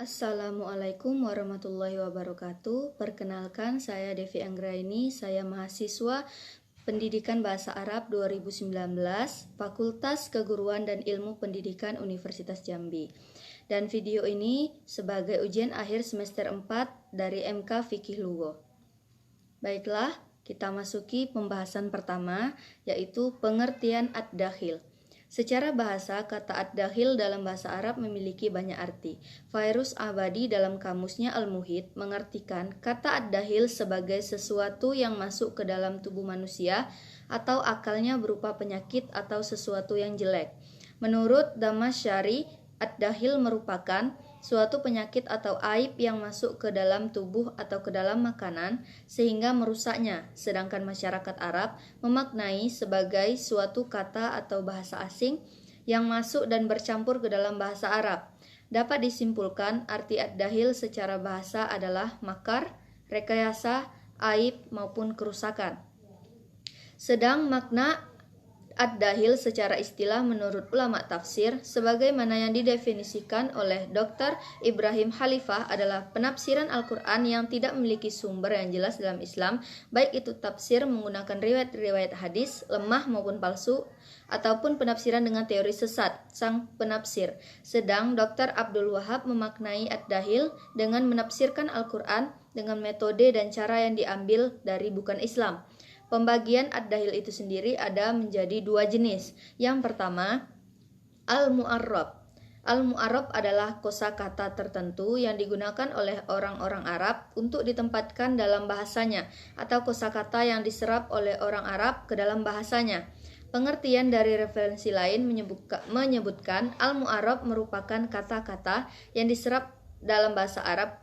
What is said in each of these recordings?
Assalamualaikum warahmatullahi wabarakatuh. Perkenalkan, saya Devi Anggraini, saya mahasiswa Pendidikan Bahasa Arab 2019, Fakultas Keguruan dan Ilmu Pendidikan Universitas Jambi. Dan video ini sebagai ujian akhir semester 4 dari MK Fikih Lugho. Baiklah, kita masuki pembahasan pertama, yaitu pengertian ad-dakhil. Secara bahasa, kata ad-dakhil dalam bahasa Arab memiliki banyak arti. Fairuz Abadi dalam kamusnya Al-Muhit mengartikan kata ad-dakhil sebagai sesuatu yang masuk ke dalam tubuh manusia atau akalnya berupa penyakit atau sesuatu yang jelek. Menurut Damasyari, ad-dakhil merupakan suatu penyakit atau aib yang masuk ke dalam tubuh atau ke dalam makanan sehingga merusaknya, sedangkan masyarakat Arab memaknai sebagai suatu kata atau bahasa asing yang masuk dan bercampur ke dalam bahasa Arab. Dapat disimpulkan arti ad-dakhil secara bahasa adalah makar, rekayasa, aib maupun kerusakan. Sedang makna ad-dakhil secara istilah menurut ulama tafsir sebagaimana yang didefinisikan oleh Dr. Ibrahim Khalifah adalah penafsiran Al-Quran yang tidak memiliki sumber yang jelas dalam Islam, baik itu tafsir menggunakan riwayat-riwayat hadis lemah maupun palsu ataupun penafsiran dengan teori sesat sang penafsir. Sedang Dr. Abdul Wahab memaknai ad-dakhil dengan menafsirkan Al-Quran dengan metode dan cara yang diambil dari bukan Islam. Pembagian ad-dakhil itu sendiri ada menjadi dua jenis. Yang pertama, al-mu'arrab. Al-mu'arrab adalah kosakata tertentu yang digunakan oleh orang-orang Arab untuk ditempatkan dalam bahasanya atau kosakata yang diserap oleh orang Arab ke dalam bahasanya. Pengertian dari referensi lain menyebutkan al-mu'arrab merupakan kata-kata yang diserap dalam bahasa Arab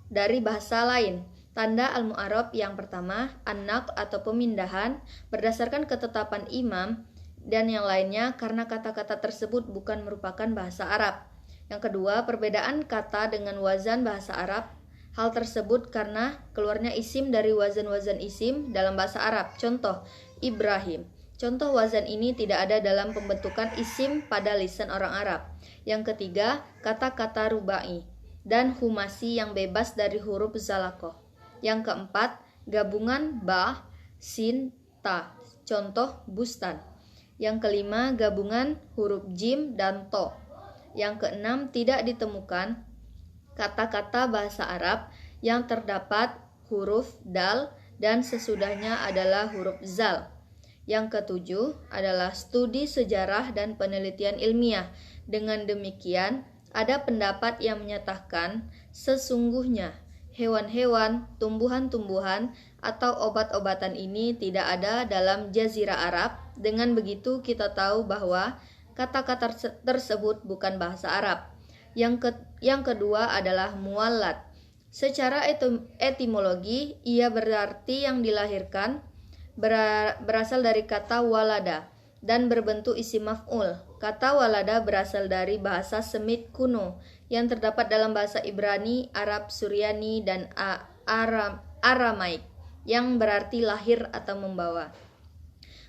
dari bahasa lain. Tanda al-mu'arrab yang pertama, an-naql atau pemindahan berdasarkan ketetapan imam dan yang lainnya karena kata-kata tersebut bukan merupakan bahasa Arab. Yang kedua, perbedaan kata dengan wazan bahasa Arab. Hal tersebut karena keluarnya isim dari wazan-wazan isim dalam bahasa Arab. Contoh, Ibrahim. Contoh wazan ini tidak ada dalam pembentukan isim pada lisan orang Arab. Yang ketiga, kata-kata rubai dan humasi yang bebas dari huruf zalakoh. Yang keempat, gabungan ba, sin, ta. Contoh, bustan. Yang kelima, gabungan huruf jim dan to. Yang keenam, tidak ditemukan kata-kata bahasa Arab yang terdapat huruf dal dan sesudahnya adalah huruf zal. Yang ketujuh adalah studi sejarah dan penelitian ilmiah. Dengan demikian, ada pendapat yang menyatakan sesungguhnya hewan-hewan, tumbuhan-tumbuhan, atau obat-obatan ini tidak ada dalam Jazirah Arab. Dengan begitu kita tahu bahwa kata-kata tersebut bukan bahasa Arab. Yang kedua adalah muwallad. Secara etimologi, ia berarti yang dilahirkan, berasal dari kata walada dan berbentuk isim maf'ul. Kata walada berasal dari bahasa Semit kuno yang terdapat dalam bahasa Ibrani, Arab, Suryani, dan Aramaik yang berarti lahir atau membawa.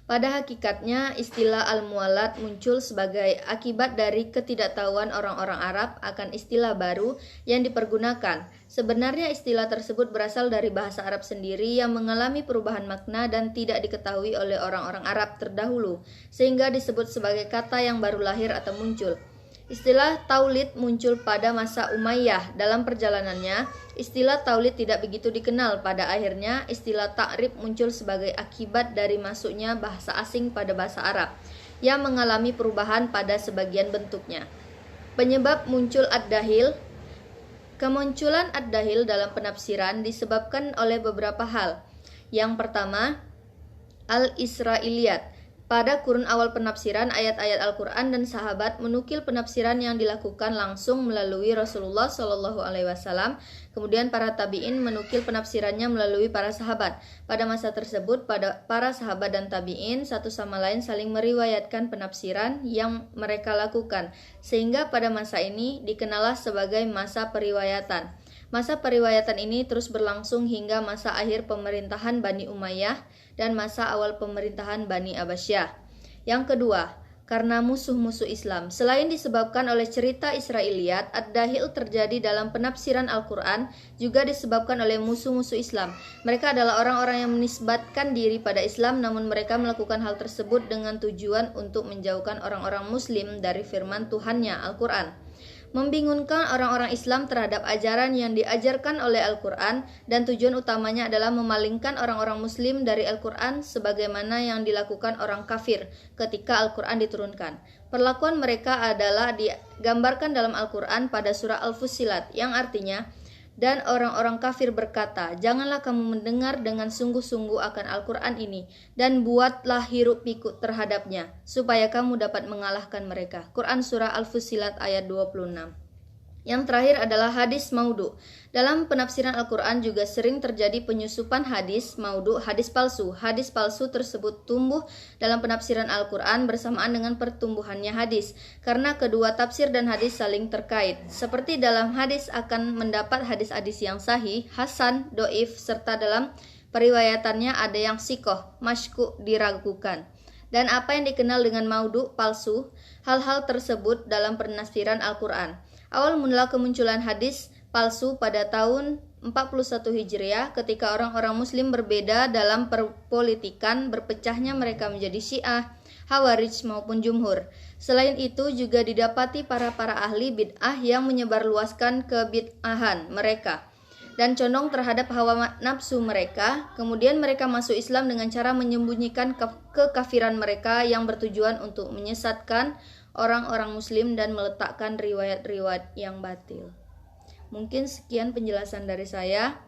Pada hakikatnya, istilah al-muwallad muncul sebagai akibat dari ketidaktahuan orang-orang Arab akan istilah baru yang dipergunakan. Sebenarnya istilah tersebut berasal dari bahasa Arab sendiri yang mengalami perubahan makna dan tidak diketahui oleh orang-orang Arab terdahulu, sehingga disebut sebagai kata yang baru lahir atau muncul. Istilah taulid muncul pada masa Umayyah. Dalam perjalanannya, istilah taulid tidak begitu dikenal. Pada akhirnya, istilah ta'rib muncul sebagai akibat dari masuknya bahasa asing pada bahasa Arab yang mengalami perubahan pada sebagian bentuknya. Penyebab muncul ad-dakhil. Kemunculan ad-dakhil dalam penafsiran disebabkan oleh beberapa hal. Yang pertama, al-Israiliyat. Pada kurun awal penafsiran, ayat-ayat Al-Quran dan sahabat menukil penafsiran yang dilakukan langsung melalui Rasulullah SAW. Kemudian para tabi'in menukil penafsirannya melalui para sahabat. Pada masa tersebut, para sahabat dan tabi'in satu sama lain saling meriwayatkan penafsiran yang mereka lakukan. Sehingga pada masa ini dikenallah sebagai masa periwayatan. Masa periwayatan ini terus berlangsung hingga masa akhir pemerintahan Bani Umayyah dan masa awal pemerintahan Bani Abbasiyah. Yang kedua, karena musuh-musuh Islam. Selain disebabkan oleh cerita Israiliyat, ad-dahil terjadi dalam penafsiran Al-Quran, juga disebabkan oleh musuh-musuh Islam. Mereka adalah orang-orang yang menisbatkan diri pada Islam, namun mereka melakukan hal tersebut dengan tujuan untuk menjauhkan orang-orang Muslim dari firman Tuhannya, Al-Quran. Membingungkan orang-orang Islam terhadap ajaran yang diajarkan oleh Al-Quran, dan tujuan utamanya adalah memalingkan orang-orang Muslim dari Al-Quran sebagaimana yang dilakukan orang kafir ketika Al-Quran diturunkan. Perlakuan mereka adalah digambarkan dalam Al-Quran pada surah Al-Fussilat, yang artinya, dan orang-orang kafir berkata, janganlah kamu mendengar dengan sungguh-sungguh akan Al-Quran ini, dan buatlah hiruk pikuk terhadapnya, supaya kamu dapat mengalahkan mereka. Quran Surah Al-Fussilat ayat 26. Yang terakhir adalah hadis maudhu. Dalam penafsiran Al-Quran juga sering terjadi penyusupan hadis maudhu, hadis palsu. Hadis palsu tersebut tumbuh dalam penafsiran Al-Quran bersamaan dengan pertumbuhannya hadis, karena kedua tafsir dan hadis saling terkait. Seperti dalam hadis akan mendapat hadis-hadis yang sahih, hasan, doif, serta dalam periwayatannya ada yang sikoh, masyku, diragukan. Dan apa yang dikenal dengan maudhu, palsu, hal-hal tersebut dalam penafsiran Al-Quran. Awal mula kemunculan hadis palsu pada tahun 41 Hijriah ketika orang-orang Muslim berbeda dalam perpolitikan, berpecahnya mereka menjadi Syiah, Khawarij maupun Jumhur. Selain itu juga didapati para ahli bid'ah yang menyebarluaskan kebid'ahan mereka dan condong terhadap hawa nafsu mereka. Kemudian mereka masuk Islam dengan cara menyembunyikan kekafiran mereka yang bertujuan untuk menyesatkan orang-orang Muslim dan meletakkan riwayat-riwayat yang batil. Mungkin sekian penjelasan dari saya.